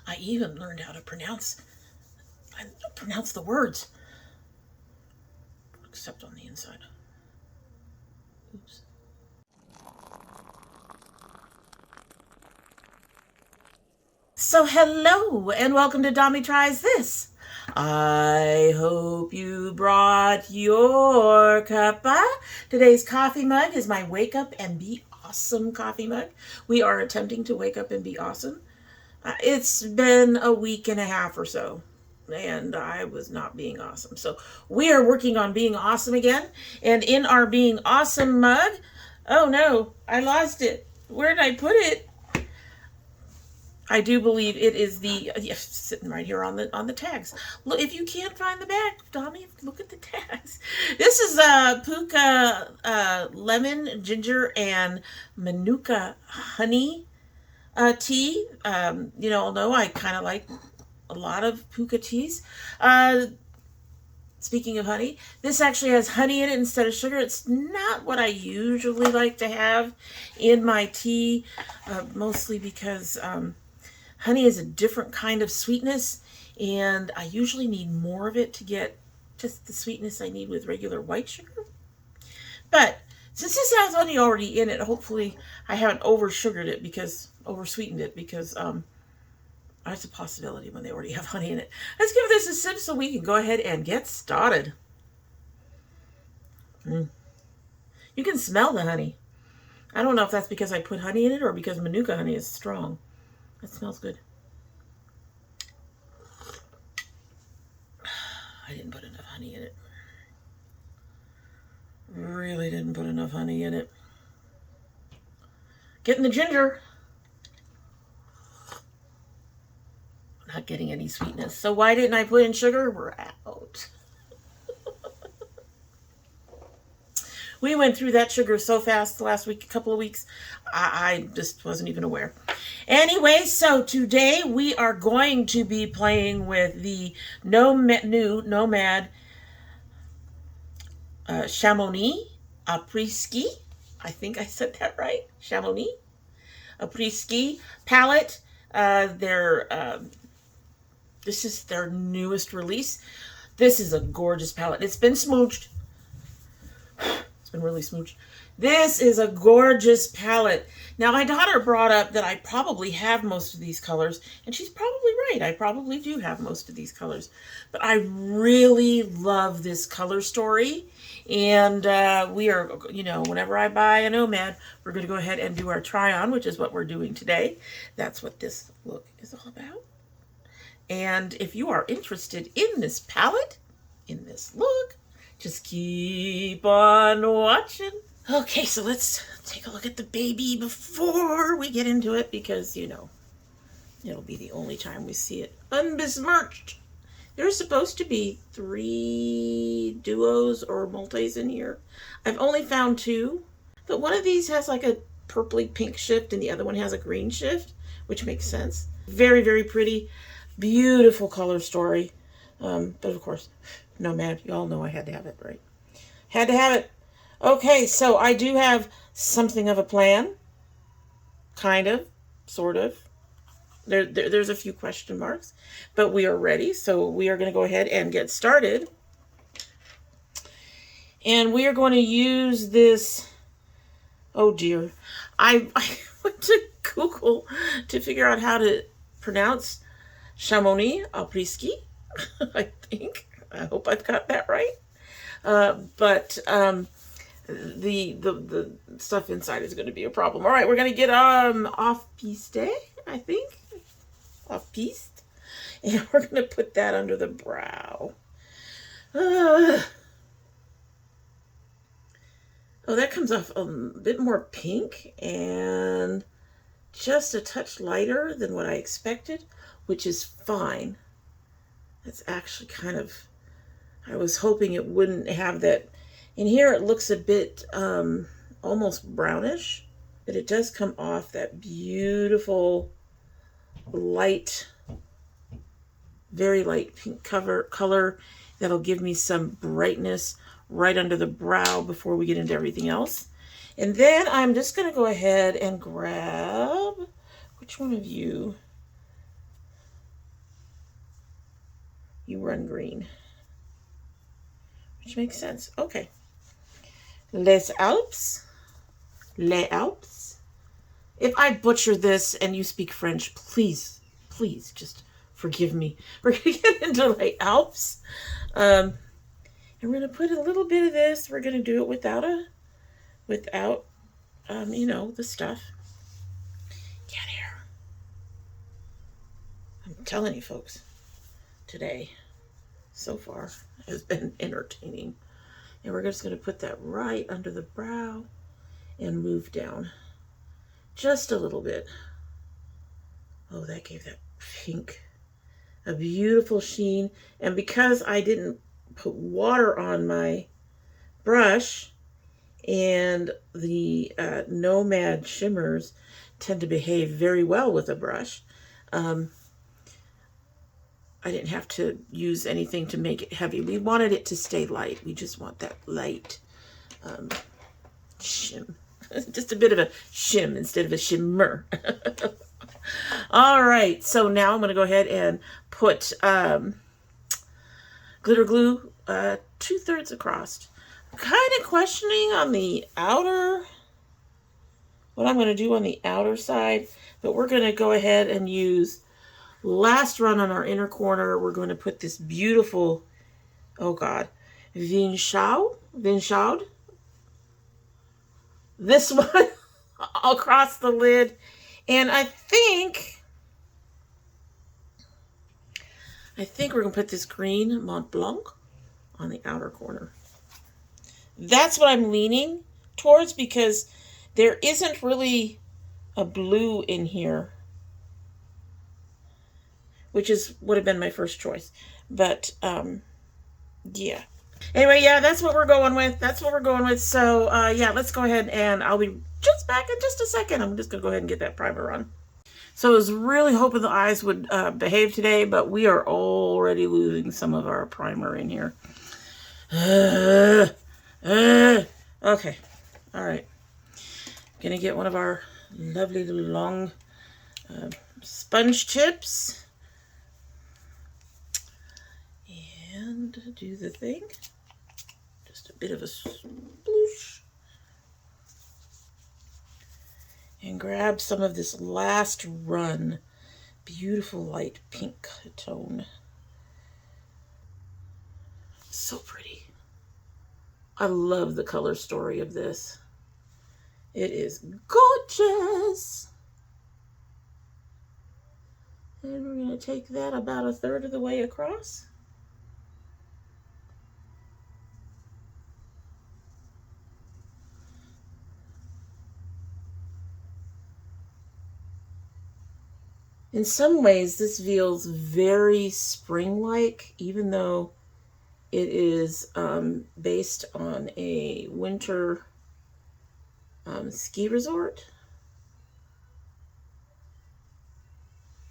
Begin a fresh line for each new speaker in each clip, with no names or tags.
I even learned how to pronounce the words, except on the inside. Oops. So hello and welcome to Domytriesthis This. I hope you brought your cuppa. Today's coffee mug is my Wake Up and Be Awesome coffee mug. We are attempting to wake up and be awesome. It's been a week and a half or so, and I was not being awesome. So we are working on being awesome again. And in our Being Awesome mug, oh no, I lost it. Where did I put it? I do believe it is the sitting right here on the tags. Look, if you can't find the bag, Dommy, look at the tags. This is Pukka lemon, ginger, and Manuka honey tea. You all know I kind of like a lot of Pukka teas. Speaking of honey, this actually has honey in it instead of sugar. It's not what I usually like to have in my tea, mostly because honey is a different kind of sweetness, and I usually need more of it to get just the sweetness I need with regular white sugar. But since this has honey already in it, hopefully I haven't oversweetened it because that's a possibility when they already have honey in it. Let's give this a sip so we can go ahead and get started. You can smell the honey. I don't know if that's because I put honey in it or because Manuka honey is strong. That smells good. I didn't put enough honey in it. Really didn't put enough honey in it. Getting the ginger. Not getting any sweetness. So why didn't I put in sugar? We're out. We went through that sugar so fast the last week, couple of weeks, I just wasn't even aware. Anyway, so today we are going to be playing with the Nomad Chamonix Apres-Ski. I think I said that right. Chamonix Apres-Ski palette. This is their newest release. This is a gorgeous palette. It's been smooched. It's been really smooched. This is a gorgeous palette. Now, my daughter brought up that I probably have most of these colors, and she's probably right. I probably do have most of these colors. But I really love this color story. And we are, whenever I buy a Nomad, we're going to go ahead and do our try-on, which is what we're doing today. That's what this look is all about. And if you are interested in this palette, in this look, just keep on watching. Okay, so let's take a look at the baby before we get into it, because, it'll be the only time we see it unbesmirched. There's supposed to be 3 duos or multis in here. I've only found 2, but one of these has like a purpley pink shift and the other one has a green shift, which makes sense. Very, very pretty. Beautiful color story. But of course, Nomad, you all know I had to have it, right? Had to have it. Okay, so I do have something of a plan. Kind of, sort of. There's a few question marks, but we are ready. So we are going to go ahead and get started. And we are going to use this. Oh dear. I went to Google to figure out how to pronounce Chamonix Apres-Ski, I think. I hope I've got that right. But the stuff inside is going to be a problem. All right, we're going to get off-piste, I think. Off-piste. And we're going to put that under the brow. Oh, that comes off a bit more pink and just a touch lighter than what I expected, which is fine. That's actually kind of, I was hoping it wouldn't have that. In here it looks a bit almost brownish, but it does come off that beautiful light, very light pink color that'll give me some brightness right under the brow before we get into everything else. And then I'm just going to go ahead and grab, which one of you? run green. Which makes sense. Okay. Les Alpes. Les Alpes. If I butcher this and you speak French, please, please just forgive me. We're going to get into Les Alpes. And we're going to put a little bit of this. We're going to do it without, you know, the stuff. Get here. I'm telling you, folks, today, so far, has been entertaining. And we're just going to put that right under the brow and move down just a little bit. Oh, that gave that pink a beautiful sheen. And because I didn't put water on my brush, and the Nomad shimmers tend to behave very well with a brush, I didn't have to use anything to make it heavy. We wanted it to stay light. We just want that light shim. Just a bit of a shim instead of a shimmer. All right, so now I'm going to go ahead and put glitter glue 2/3 across. I'm kind of questioning on the outer, what I'm going to do on the outer side, but we're going to go ahead and use last run on our inner corner. We're going to put this beautiful, oh God, Vinchaud, this one across the lid. And I think we're going to put this green Mont Blanc on the outer corner. That's what I'm leaning towards because there isn't really a blue in here, which would have been my first choice. But, yeah. Anyway, yeah, that's what we're going with. That's what we're going with. So, yeah, let's go ahead and I'll be just back in just a second. I'm just going to go ahead and get that primer on. So I was really hoping the eyes would behave today, but we are already losing some of our primer in here. Okay. All right. Gonna get one of our lovely little long sponge tips and do the thing. Just a bit of a sploosh. And grab some of this last run. Beautiful light pink tone. So pretty. I love the color story of this. It is gorgeous. And we're going to take that about 1/3 of the way across. In some ways, this feels very spring-like, even though it is based on a winter ski resort.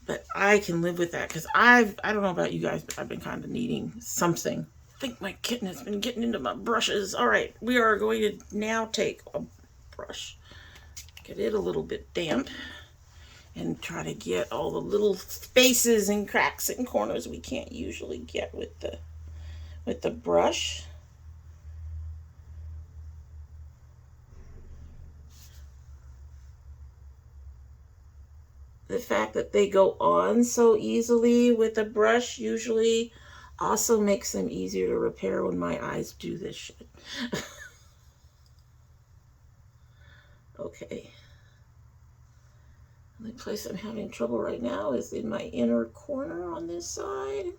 But I can live with that because I don't know about you guys, but I've been kind of needing something. I think my kitten has been getting into my brushes. All right, we are going to now take a brush, get it a little bit damp, and try to get all the little spaces and cracks and corners we can't usually get with the brush. The fact that they go on so easily with a brush usually also makes them easier to repair when my eyes do this shit. Okay. The only place I'm having trouble right now is in my inner corner on this side.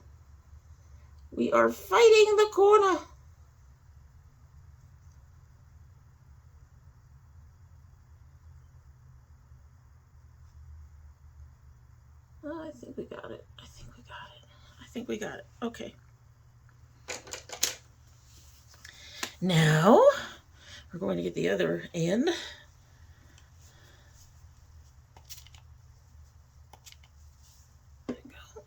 We are fighting the corner. Oh, I think we got it. I think we got it. I think we got it. Okay. Now, we're going to get the other end. There we go.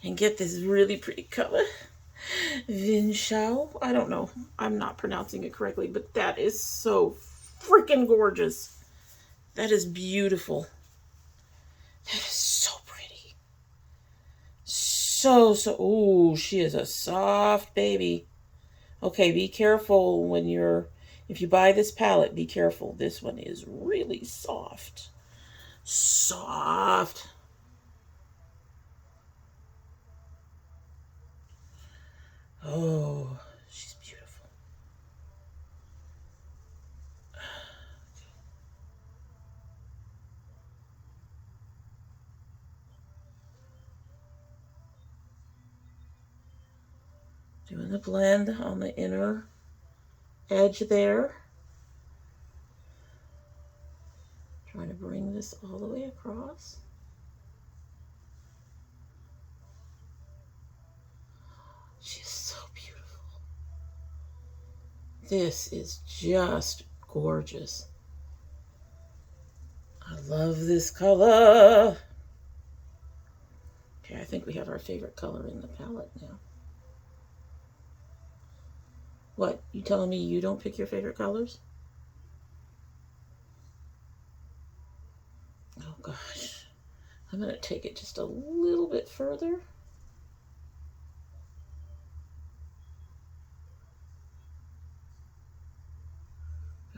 And get this really pretty color. Vinchaud. I don't know. I'm not pronouncing it correctly, but that is so freaking gorgeous. That is beautiful. That is so pretty. Oh, she is a soft baby. Okay, be careful when if you buy this palette, be careful. This one is really soft. Soft. Oh, she's beautiful. Doing the blend on the inner edge there. Trying to bring this all the way across. She's so beautiful. This is just gorgeous. I love this color. Okay, I think we have our favorite color in the palette now. What, you telling me you don't pick your favorite colors? Oh gosh. I'm going to take it just a little bit further.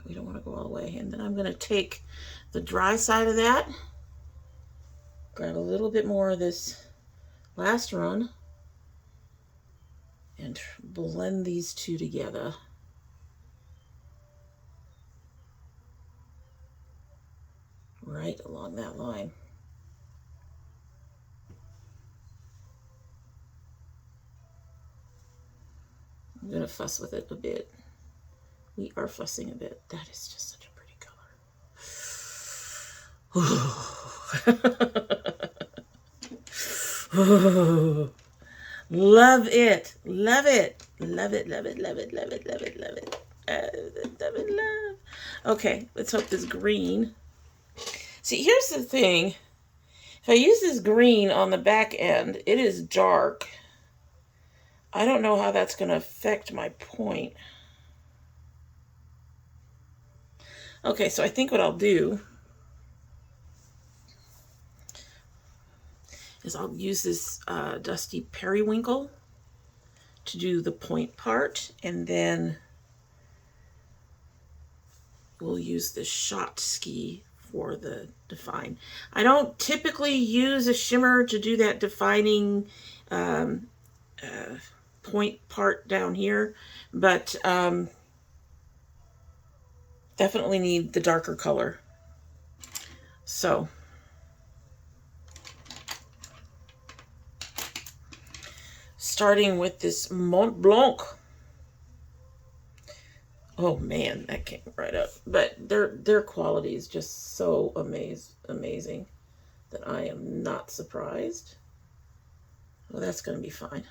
We don't want to go all the way. And then I'm going to take the dry side of that, grab a little bit more of this last run, and blend these two together. Right along that line. I'm going to fuss with it a bit. We are fussing a bit. That is just such a pretty color. Love it. Love it. Love it. Love it. Love it. Love it. Love it. Love it. Love it. Love. Okay, let's hope this green. See, here's the thing. If I use this green on the back end, it is dark. I don't know how that's going to affect my point. Okay, so I think what I'll do is I'll use this Dusty Periwinkle to do the point part, and then we'll use the Shot Ski for the define. I don't typically use a shimmer to do that defining point part down here, but definitely need the darker color. So starting with this Mont Blanc. Oh man, that came right up. But their quality is just so amazing that I am not surprised. Well, that's going to be fine.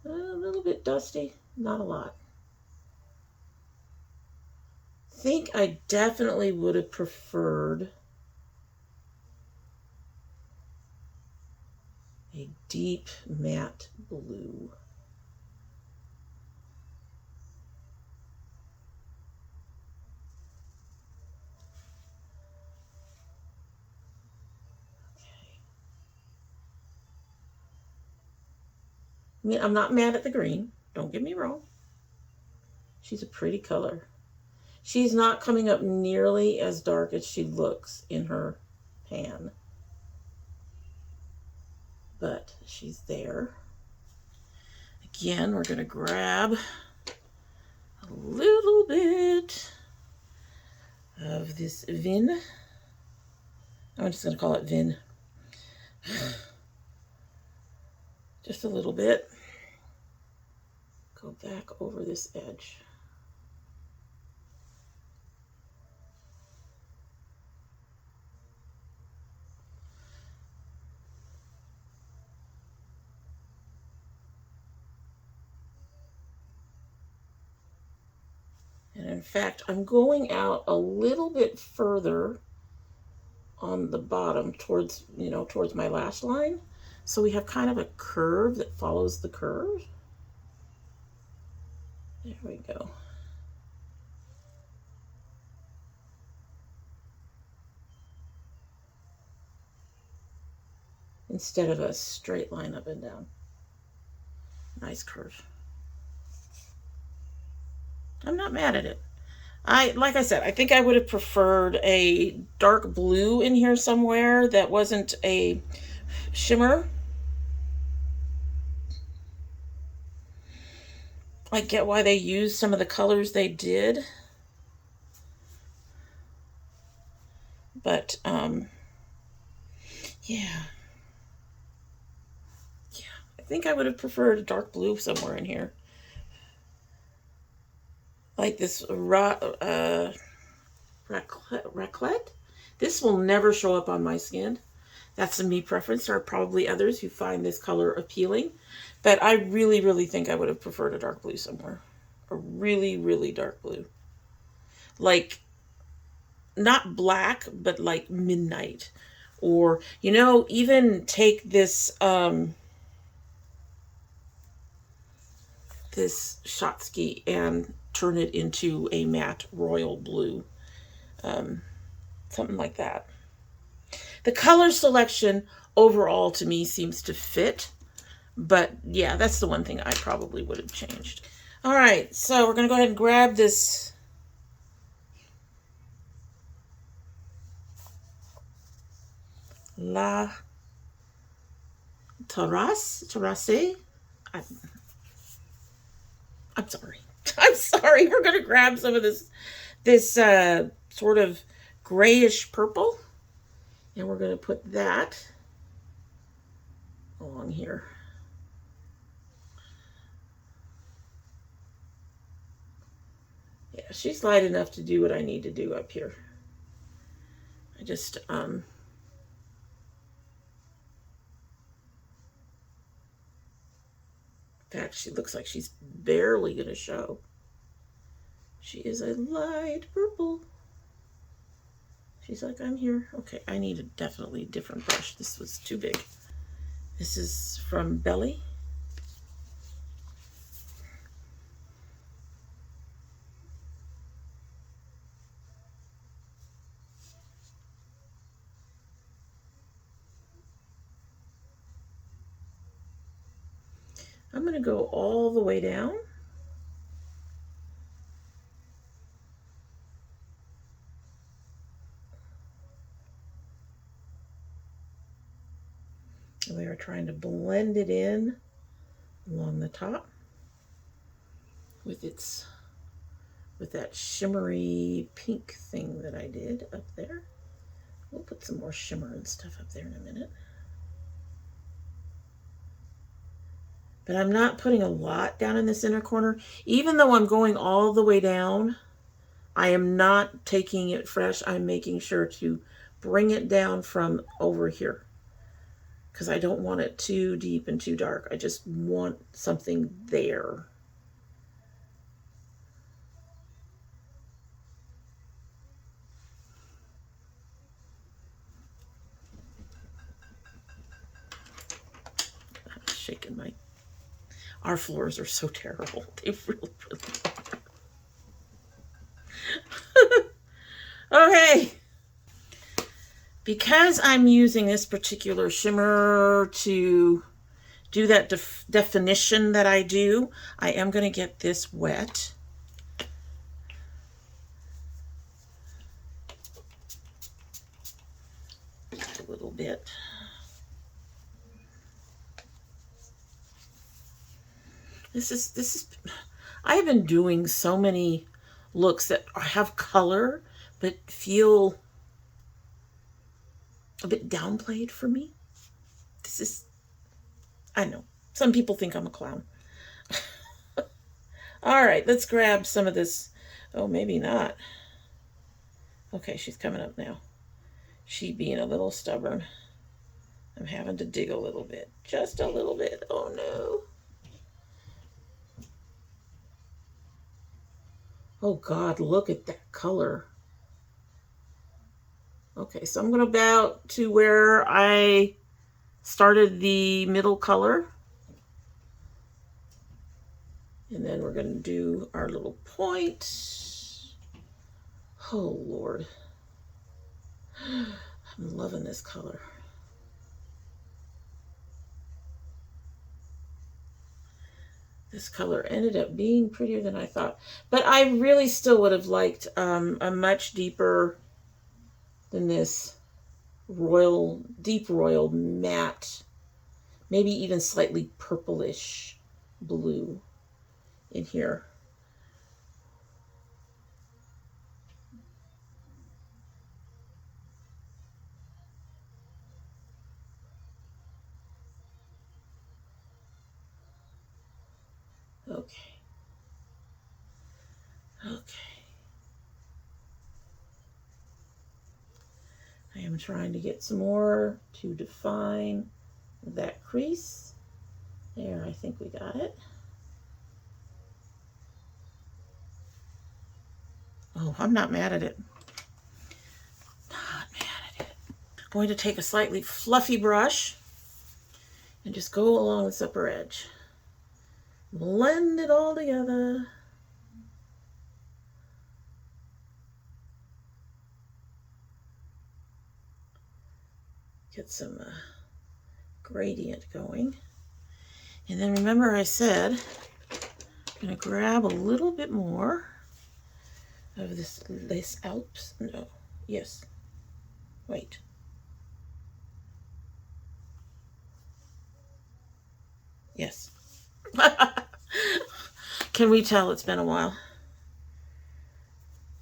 A little bit dusty, not a lot. I think I definitely would have preferred a deep matte blue. Okay. I mean, I'm not mad at the green. Don't get me wrong. She's a pretty color. She's not coming up nearly as dark as she looks in her pan, but she's there. Again, we're going to grab a little bit of this Vin. I'm just going to call it Vin. Just a little bit. Go back over this edge. And in fact, I'm going out a little bit further on the bottom towards my lash line. So we have kind of a curve that follows the curve. There we go. instead of a straight line up and down. Nice curve. I'm not mad at it. Like I said, I think I would have preferred a dark blue in here somewhere that wasn't a shimmer. I get why they used some of the colors they did. But, yeah. I think I would have preferred a dark blue somewhere in here. Like this raclette. This will never show up on my skin. That's a me preference. There are probably others who find this color appealing. But I really, really think I would have preferred a dark blue somewhere. A really, really dark blue. Like, not black, but like midnight. Or, you know, even take this, this Schottky and turn it into a matte royal blue. Something like that. The color selection overall to me seems to fit. But yeah, that's the one thing I probably would have changed. All right, so we're going to go ahead and grab this La Terrasse. I'm sorry. I'm sorry. We're going to grab some of this sort of grayish purple. And we're going to put that along here. Yeah, she's light enough to do what I need to do up here. I just, in fact, she looks like she's barely going to show. She is a light purple. She's like, I'm here. Okay, I need a definitely different brush. This was too big. This is from Belly. I'm going to go all the way down. And we are trying to blend it in along the top with that shimmery pink thing that I did up there. We'll put some more shimmer and stuff up there in a minute. But I'm not putting a lot down in this inner corner. Even though I'm going all the way down, I am not taking it fresh. I'm making sure to bring it down from over here, because I don't want it too deep and too dark. I just want something there. I'm shaking my... Our floors are so terrible. They really, really are. Okay. Because I'm using this particular shimmer to do that definition that I do, I am going to get this wet. Just a little bit. This is, I have been doing so many looks that have color, but feel a bit downplayed for me. This is, I know, some people think I'm a clown. All right, let's grab some of this. Oh, maybe not. Okay, she's coming up now. She being a little stubborn. I'm having to dig a little bit, just a little bit. Oh no. Oh God, look at that color. Okay, so I'm going to about to where I started the middle color. And then we're going to do our little point. Oh Lord. I'm loving this color. This color ended up being prettier than I thought. But I really still would have liked a much deeper than this deep royal matte, maybe even slightly purplish blue in here. Okay. Okay. I am trying to get some more to define that crease. There, I think we got it. Oh, I'm not mad at it. Not mad at it. I'm going to take a slightly fluffy brush and just go along this upper edge. Blend it all together. Get some gradient going. And then remember I said, I'm going to grab a little bit more of this Alps. No, yes. Wait. Yes. Can we tell it's been a while? I'm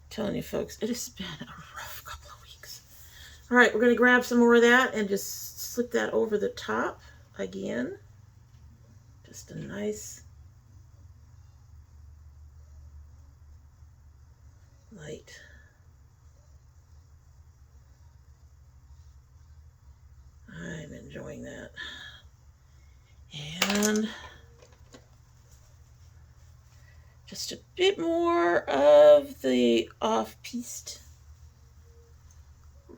telling you folks, it has been a rough couple of weeks. All right, we're going to grab some more of that and just slip that over the top again. Just a nice light. I'm enjoying that. And just a bit more of the off-piste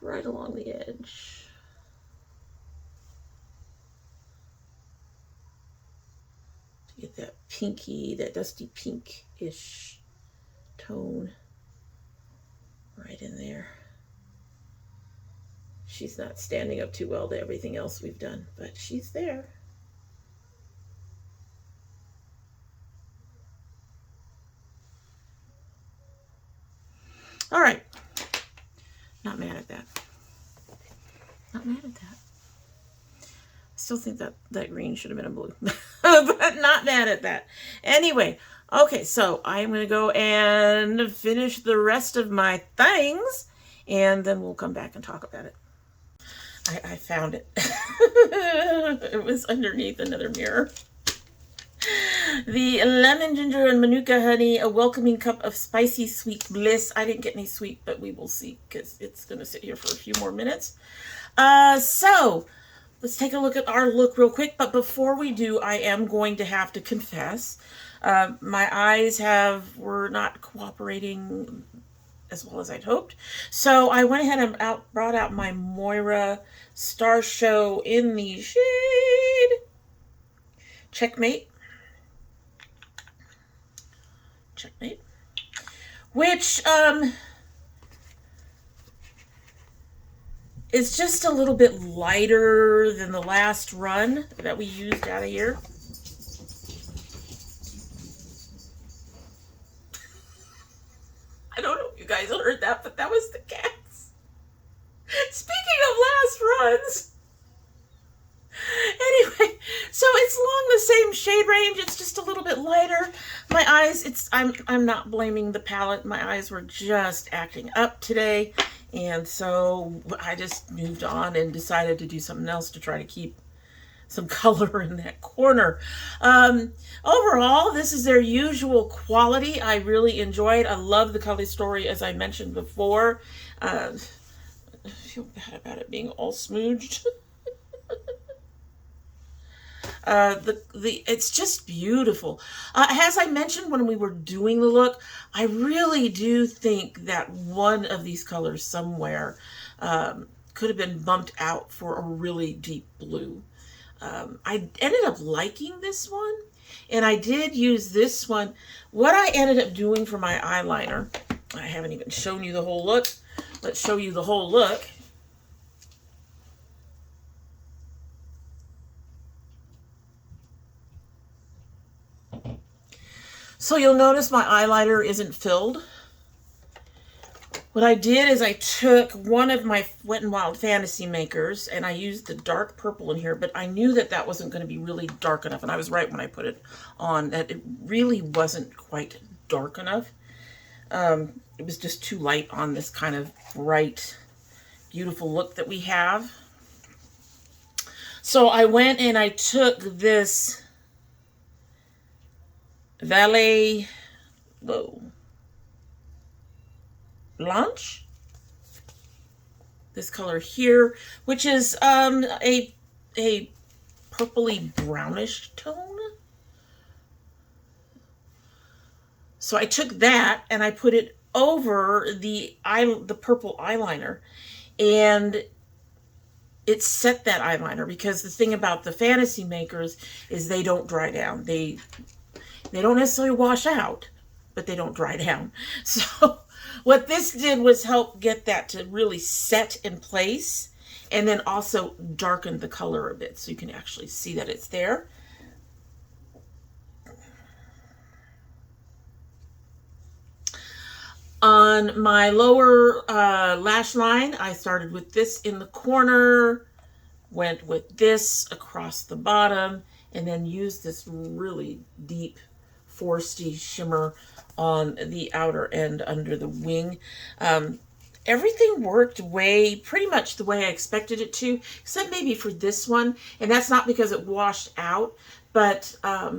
right along the edge. To get that pinky, that dusty pink-ish tone right in there. She's not standing up too well to everything else we've done, but she's there. All right. Not mad at that. Not mad at that. I still think that green should have been a blue, but not mad at that. Anyway, okay, so I'm going to go and finish the rest of my things, and then we'll come back and talk about it. I found it. It was underneath another mirror. The lemon, ginger, and Manuka honey, a welcoming cup of spicy sweet bliss. I didn't get any sweet, but we will see because it's going to sit here for a few more minutes. So let's take a look at our look real quick. But before we do, I am going to have to confess, my eyes were not cooperating as well as I'd hoped. So I went ahead and brought out my Moira Star Show in the shade Checkmate. Checkmate. Which is just a little bit lighter than the last run that we used out of here. I don't know if you guys heard that, but that was the cats. Speaking of last runs. Anyway, so it's along the same shade range. It's just a little bit lighter. My eyes, I'm not blaming the palette. My eyes were just acting up today. And so I just moved on and decided to do something else to try to keep some color in that corner. Overall, this is their usual quality. I really enjoyed. I love the color story, as I mentioned before. I feel bad about it being all smooched. It's just beautiful. As I mentioned when we were doing the look, I really do think that one of these colors somewhere could have been bumped out for a really deep blue. I ended up liking this one, and I did use this one. What I ended up doing for my eyeliner, I haven't even shown you the whole look. Let's show you the whole look. So you'll notice my eyeliner isn't filled. What I did is I took one of my Wet n Wild Fantasy makers and I used the dark purple in here, but I knew that that wasn't going to be really dark enough, and I was right when I put it on, that it really wasn't quite dark enough. It was just too light on this kind of bright, beautiful look that we have. So I went and I took this Valet Blanche, this color here, which is a purpley brownish tone. So I took that and I put it over the purple eyeliner, and it set that eyeliner, because the thing about the fantasy makers is they don't dry down. They don't necessarily wash out, but they don't dry down. So what this did was help get that to really set in place, and then also darken the color a bit so you can actually see that it's there. On my lower lash line, I started with this in the corner, went with this across the bottom, and then used this really deep foresty shimmer on the outer end under the wing. Everything worked pretty much the way I expected it to, except maybe for this one, and that's not because it washed out, but a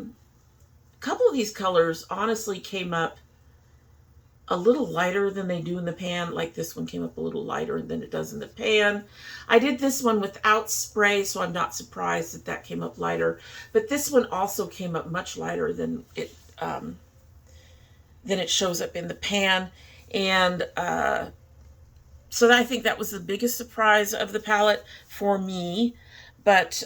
couple of these colors honestly came up a little lighter than they do in the pan. Like this one came up a little lighter than it does in the pan. I did this one without spray, so I'm not surprised that that came up lighter. But this one also came up much lighter than it shows up in the pan. And so I think that was the biggest surprise of the palette for me. But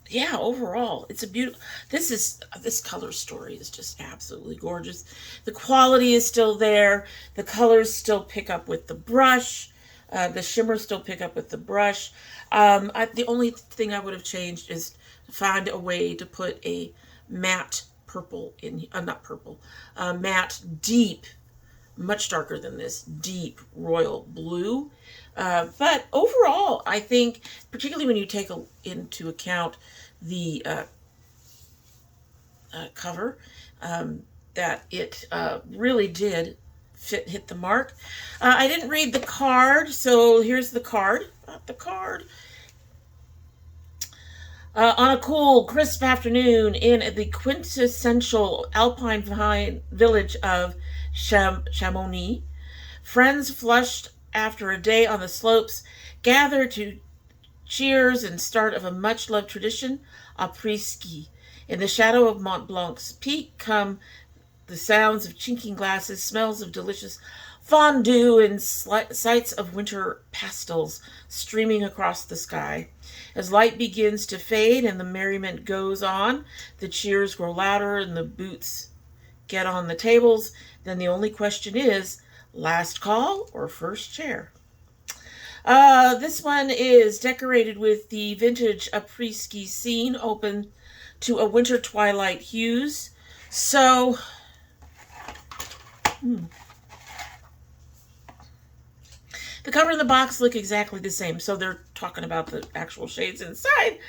yeah, overall, it's a beautiful, this color story is just absolutely gorgeous. The quality is still there. The colors still pick up with the brush. The shimmers still pick up with the brush. The only thing I would have changed is to find a way to put a matte purple in, not purple, matte deep, much darker than this, deep royal blue. But overall, I think, particularly when you take into account the cover, that it really did hit the mark. I didn't read the card, so here's the card. Not the card. On a cool, crisp afternoon in the quintessential alpine village of Chamonix, friends flushed after a day on the slopes gather to cheers and start of a much-loved tradition, Apres-Ski. In the shadow of Mont Blanc's peak come the sounds of chinking glasses, smells of delicious fondue, and sights of winter pastels streaming across the sky. As light begins to fade and the merriment goes on, the cheers grow louder and the boots get on the tables. Then the only question is, last call or first chair? This one is decorated with the vintage Apres-Ski scene, open to a winter twilight hues. So, the cover and the box look exactly the same. So they're talking about the actual shades inside.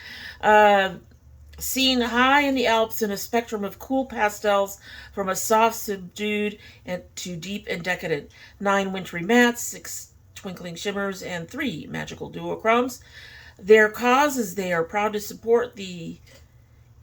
Seen high in the Alps in a spectrum of cool pastels, from a soft, subdued, and to deep and decadent. 9 wintry mattes, 6 twinkling shimmers, and 3 magical duochromes. Their cause is they are proud to support the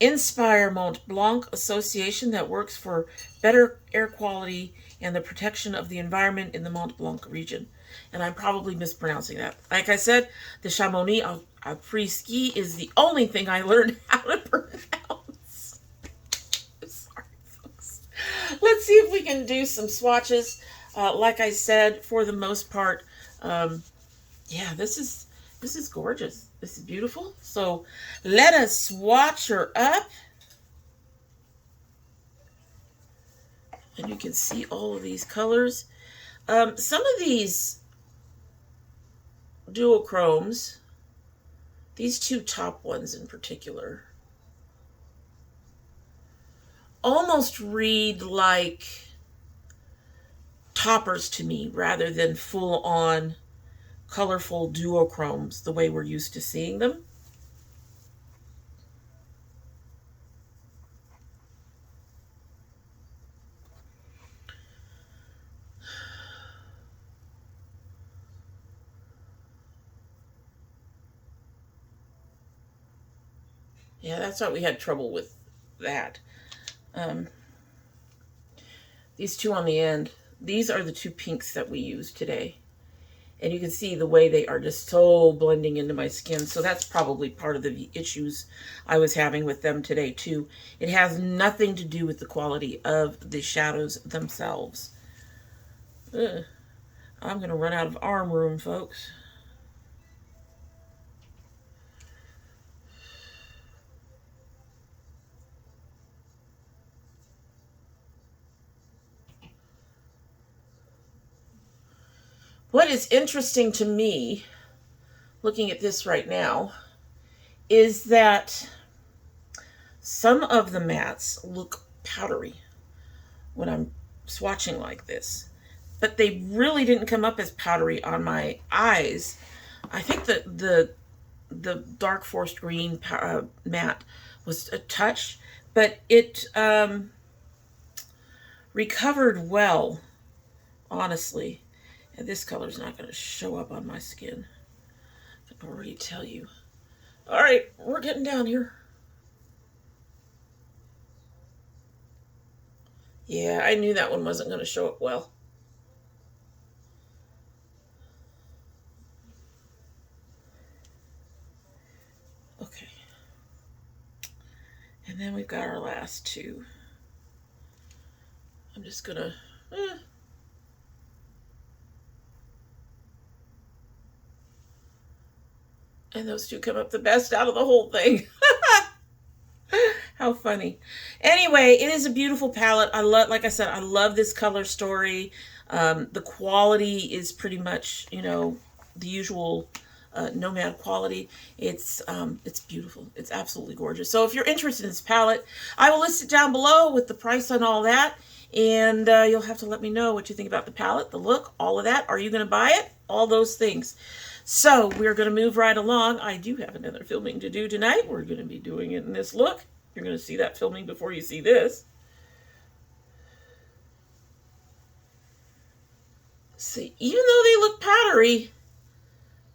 Inspire Mont Blanc Association that works for better air quality and the protection of the environment in the Mont Blanc region. And I'm probably mispronouncing that. Like I said, the Chamonix Apres-Ski is the only thing I learned how to pronounce. I'm sorry, folks. Let's see if we can do some swatches. Like I said, for the most part, yeah, this is gorgeous. This is beautiful. So let us swatch her up. And you can see all of these colors. Some of these duochromes, these 2 top ones in particular, almost read like toppers to me rather than full-on colorful duochromes the way we're used to seeing them. Yeah, that's why we had trouble with that. These two on the end, these are the two pinks that we use today. And you can see the way they are just so blending into my skin. So that's probably part of the issues I was having with them today too. It has nothing to do with the quality of the shadows themselves. Ugh. I'm going to run out of arm room, folks. What is interesting to me, looking at this right now, is that some of the mattes look powdery when I'm swatching like this, but they really didn't come up as powdery on my eyes. I think that the dark forest green matte was a touch, but it recovered well, honestly. And this color's not going to show up on my skin. I can already tell you. All right, we're getting down here. Yeah, I knew that one wasn't going to show up well. Okay. And then we've got our last two. I'm just going to... And those two come up the best out of the whole thing. How funny. Anyway, it is a beautiful palette. I love, like I said, I love this color story. The quality is pretty much, you know, the usual Nomad quality. It's beautiful. It's absolutely gorgeous. So if you're interested in this palette, I will list it down below with the price on all that. And you'll have to let me know what you think about the palette, the look, all of that. Are you going to buy it? All those things. So we're going to move right along. I do have another filming to do tonight. We're going to be doing it in this look. You're going to see that filming before you see this. See, even though they look powdery,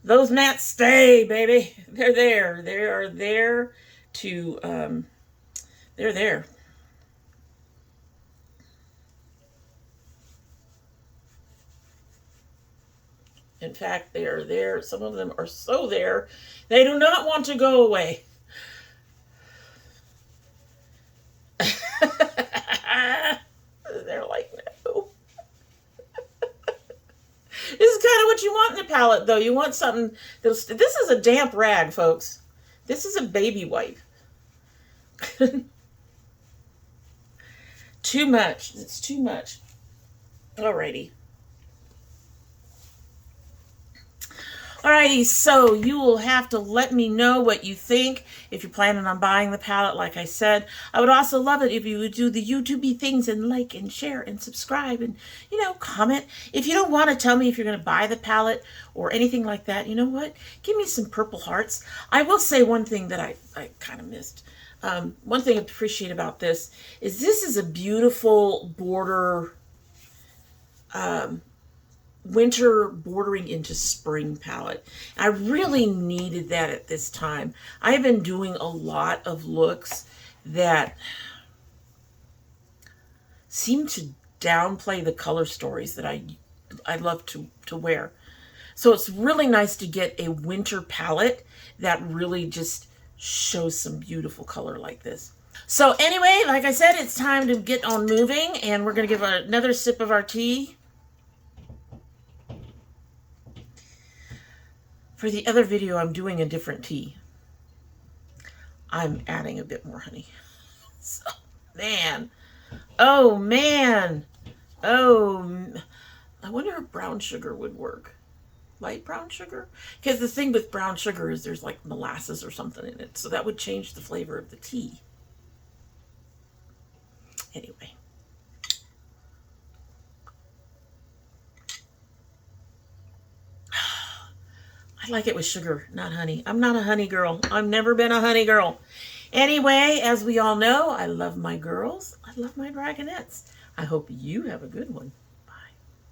those mattes stay, baby. They're there. They are there to, they're there. In fact, they are there. Some of them are so there, they do not want to go away. They're like, no. This is kind of what you want in a palette, though. You want something that'll... This is a damp rag, folks. This is a baby wipe. Too much. It's too much. Alrighty. Alrighty, so you will have to let me know what you think if you're planning on buying the palette, like I said. I would also love it if you would do the YouTube-y things and like and share and subscribe and, you know, comment. If you don't want to tell me if you're going to buy the palette or anything like that, you know what? Give me some purple hearts. I will say one thing that I kind of missed. One thing I appreciate about this is a beautiful border... winter bordering into spring palette. I really needed that at this time. I've been doing a lot of looks that seem to downplay the color stories that I love to wear. So it's really nice to get a winter palette that really just shows some beautiful color like this. So anyway, like I said, it's time to get on moving, and we're going to give another sip of our tea. For the other video, I'm doing a different tea. I'm adding a bit more honey. So, man. Oh, man. Oh, I wonder if brown sugar would work. Light brown sugar? Because the thing with brown sugar is there's like molasses or something in it. So that would change the flavor of the tea. Anyway. I like it with sugar, not honey. I'm not a honey girl. I've never been a honey girl. Anyway, as we all know, I love my girls. I love my dragonettes. I hope you have a good one.